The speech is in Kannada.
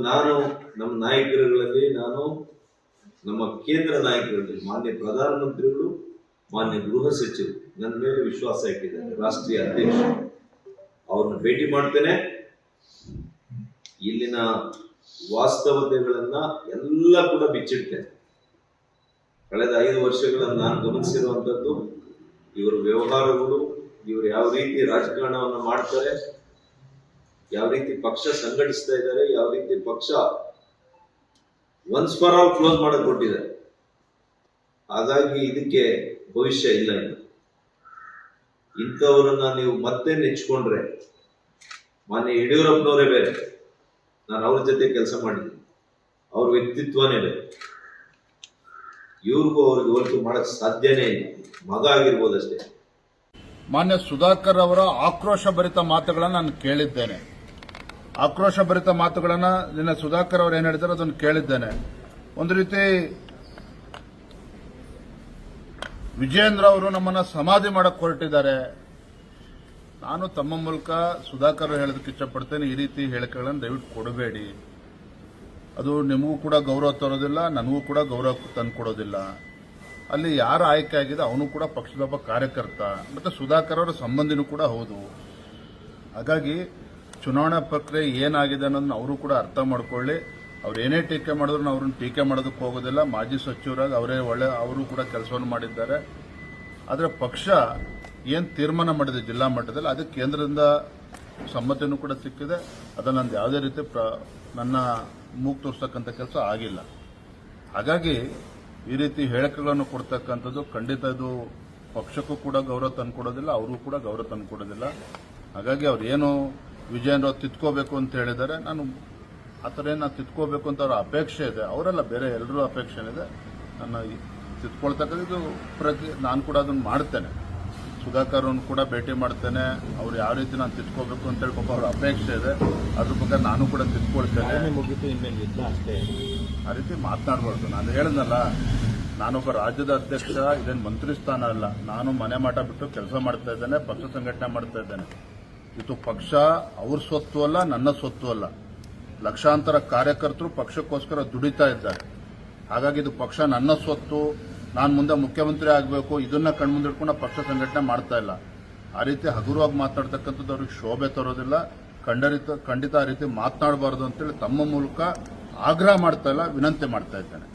ನಾನು ನಮ್ಮ ನಾಯಕರುಗಳಲ್ಲಿ ನಮ್ಮ ಕೇಂದ್ರ ನಾಯಕರಲ್ಲಿ ಮಾನ್ಯ ಪ್ರಧಾನಮಂತ್ರಿಗಳು, ಮಾನ್ಯ ಗೃಹ ಸಚಿವರು ನನ್ನ ಮೇಲೆ ವಿಶ್ವಾಸ ಇಟ್ಟಿದ್ದಾರೆ. ರಾಷ್ಟ್ರೀಯ ಅಧ್ಯಕ್ಷರು ಅವ್ರನ್ನ ಭೇಟಿ ಮಾಡ್ತೇನೆ. ಇಲ್ಲಿನ ವಾಸ್ತವತೆಗಳನ್ನ ಎಲ್ಲ ಕೂಡ ಬಿಚ್ಚಿಡ್ತೇನೆ. ಕಳೆದ 5 ವರ್ಷಗಳನ್ನು ನಾನು ಗಮನಿಸಿರುವಂಥದ್ದು, ಇವರ ವ್ಯವಹಾರಗಳು, ಇವರು ಯಾವ ರೀತಿ ರಾಜಕಾರಣವನ್ನು ಮಾಡ್ತಾರೆ, ಯಾವ ರೀತಿ ಪಕ್ಷ ಸಂಘಟಿಸ್ತಾ ಇದ್ದಾರೆ, ಯಾವ ರೀತಿ ಪಕ್ಷ ಒನ್ಸ್ ಫಾರ್ ಆಲ್ ಕ್ಲೋಸ್ ಮಾಡಕ್ ಕೊಟ್ಟಿದ್ದಾರೆ. ಹಾಗಾಗಿ ಇದಕ್ಕೆ ಭವಿಷ್ಯ ಇಲ್ಲ. ಇನ್ನು ಇಂಥವರನ್ನ ನೀವು ಮತ್ತೆ ನೆಚ್ಕೊಂಡ್ರೆ, ಮಾನ್ಯ ಯಡಿಯೂರಪ್ಪನವರೇ ಬೇರೆ, ನಾನು ಅವ್ರ ಜೊತೆ ಕೆಲಸ ಮಾಡಿದ್ದೀನಿ, ಅವ್ರ ವ್ಯಕ್ತಿತ್ವನೇ ಬೇರೆ. ಇವ್ರಿಗೂ ಅವ್ರಿಗೆ ಹೋಲಿಕೆ ಮಾಡಕ್ ಸಾಧ್ಯನೇ ಇಲ್ಲ. ಮಗ ಆಗಿರ್ಬೋದಷ್ಟೇ. ಮಾನ್ಯ ಸುಧಾಕರ್ ಅವರ ಆಕ್ರೋಶ ಭರಿತ ಮಾತುಗಳನ್ನು ನಾನು ಕೇಳಿದ್ದೇನೆ. ಆಕ್ರೋಶ ಭರಿತ ಮಾತುಗಳನ್ನ ನಿನ್ನೆ ಸುಧಾಕರ್ ಅವರು ಏನ್ ಹೇಳಿದಾರೆ ಅದನ್ನು ಕೇಳಿದ್ದೇನೆ. ಒಂದು ರೀತಿ ವಿಜೇಂದ್ರ ಅವರು ನಮ್ಮನ್ನ ಸಮಾಧಿ ಮಾಡಕ್ ಹೊರಟಿದ್ದಾರೆ. ನಾನು ತಮ್ಮ ಮೂಲಕ ಸುಧಾಕರ್ ಹೇಳೋದಕ್ಕೆ ಇಷ್ಟಪಡ್ತೇನೆ, ಈ ರೀತಿ ಹೇಳಿಕೆಗಳನ್ನು ದಯವಿಟ್ಟು ಕೊಡಬೇಡಿ. ಅದು ನಿಮಗೂ ಕೂಡ ಗೌರವ ತರೋದಿಲ್ಲ, ನನಗೂ ಕೂಡ ಗೌರವ ತಂದುಕೊಡೋದಿಲ್ಲ. ಅಲ್ಲಿ ಯಾರು ಆಯ್ಕೆ ಆಗಿದೆ ಅವನು ಕೂಡ ಪಕ್ಷದೊಬ್ಬ ಕಾರ್ಯಕರ್ತ, ಮತ್ತೆ ಸುಧಾಕರ್ ಅವರ ಸಂಬಂಧಿನೂ ಕೂಡ ಹೌದು. ಹಾಗಾಗಿ ಚುನಾವಣಾ ಪ್ರಕ್ರಿಯೆ ಏನಾಗಿದೆ ಅನ್ನೋದನ್ನ ಅವರು ಕೂಡ ಅರ್ಥ ಮಾಡ್ಕೊಳ್ಳಿ. ಅವ್ರು ಏನೇ ಟೀಕೆ ಮಾಡಿದ್ರು ಅವ್ರನ್ನ ಟೀಕೆ ಮಾಡೋದಕ್ಕೆ ಹೋಗೋದಿಲ್ಲ. ಮಾಜಿ ಸಚಿವರಾಗಿ ಅವರು ಕೂಡ ಕೆಲಸವನ್ನು ಮಾಡಿದ್ದಾರೆ. ಆದರೆ ಪಕ್ಷ ಏನು ತೀರ್ಮಾನ ಮಾಡಿದೆ ಜಿಲ್ಲಾ ಮಟ್ಟದಲ್ಲಿ, ಅದಕ್ಕೆ ಕೇಂದ್ರದಿಂದ ಸಮ್ಮತಿನೂ ಕೂಡ ಸಿಕ್ಕಿದೆ. ಅದನ್ನು ನಂದು ಯಾವುದೇ ರೀತಿ ನನ್ನ ಮೂಗು ತೋರಿಸ್ತಕ್ಕಂಥ ಕೆಲಸ ಆಗಿಲ್ಲ. ಹಾಗಾಗಿ ಈ ರೀತಿ ಹೇಳಿಕೆಗಳನ್ನು ಕೊಡ್ತಕ್ಕಂಥದ್ದು ಖಂಡಿತ ಇದು ಪಕ್ಷಕ್ಕೂ ಕೂಡ ಗೌರವ ತಂದುಕೊಡೋದಿಲ್ಲ, ಅವ್ರಿಗೂ ಕೂಡ ಗೌರವ ತಂದುಕೊಡೋದಿಲ್ಲ. ಹಾಗಾಗಿ ಅವ್ರು ಏನು ವಿಜಯೇಂದ್ರ ತಿದ್ಕೋಬೇಕು ಅಂತ ಹೇಳಿದ್ದಾರೆ, ನಾನು ಆ ಥರ ಏನು ತಿದ್ಕೋಬೇಕು ಅಂತ ಅವರ ಅಪೇಕ್ಷೆ ಇದೆ. ಅವರೆಲ್ಲ ಬೇರೆ ಎಲ್ಲರೂ ಅಪೇಕ್ಷೆ ಇದೆ. ನನ್ನ ತಿದ್ಕೊಳ್ತಕ್ಕಂಥದ್ದು ನಾನು ಕೂಡ ಅದನ್ನು ಮಾಡ್ತೇನೆ. ಸುಧಾಕರ್ ಅವ್ರನ್ನು ಕೂಡ ಭೇಟಿ ಮಾಡ್ತೇನೆ. ಅವ್ರು ಯಾವ ರೀತಿ ನಾನು ತಿದ್ಕೋಬೇಕು ಅಂತ ಹೇಳಿ ಪಾಪ ಅವ್ರ ಅಪೇಕ್ಷೆ ಇದೆ. ಅದ್ರ ಬಗ್ಗೆ ನಾನು ಕೂಡ ತಿದ್ಕೊಳ್ತೇನೆ. ಆ ರೀತಿ ಮಾತನಾಡಬಾರ್ದು. ನಾನು ಹೇಳಿದ್ನಲ್ಲ, ನಾನೊಬ್ಬ ರಾಜ್ಯದ ಅಧ್ಯಕ್ಷ, ಇದೇನು ಮಂತ್ರಿ ಸ್ಥಾನ ಅಲ್ಲ. ನಾನು ಮನೆ ಮಾಟ ಬಿಟ್ಟು ಕೆಲಸ ಮಾಡ್ತಾ ಇದ್ದೇನೆ, ಪಕ್ಷ ಸಂಘಟನೆ ಮಾಡ್ತಾ ಇದ್ದೇನೆ. ಇದು ಪಕ್ಷ ಅವ್ರ ಸ್ವತ್ತು ಅಲ್ಲ, ನನ್ನ ಸ್ವತ್ತು ಅಲ್ಲ. ಲಕ್ಷಾಂತರ ಕಾರ್ಯಕರ್ತರು ಪಕ್ಷಕ್ಕೋಸ್ಕರ ದುಡಿತಾ ಇದ್ದಾರೆ. ಹಾಗಾಗಿ ಇದು ಪಕ್ಷ ನನ್ನ ಸ್ವತ್ತು, ನಾನು ಮುಂದೆ ಮುಖ್ಯಮಂತ್ರಿ ಆಗಬೇಕು, ಇದನ್ನ ಕಣ್ಮುಂದಿಟ್ಕೊಂಡು ಪಕ್ಷ ಸಂಘಟನೆ ಮಾಡ್ತಾ ಇಲ್ಲ. ಆ ರೀತಿ ಹಗುರವಾಗಿ ಮಾತನಾಡ್ತಕ್ಕಂಥದ್ದು ಅವ್ರಿಗೆ ಶೋಭೆ ತರೋದಿಲ್ಲ. ಖಂಡಿತ ಆ ರೀತಿ ಮಾತನಾಡಬಾರದು ಅಂತೇಳಿ ತಮ್ಮ ಮೂಲಕ ಆಗ್ರಹ ಮಾಡ್ತಾ ಇಲ್ಲ, ವಿನಂತಿ ಮಾಡ್ತಾ ಇದ್ದೇನೆ.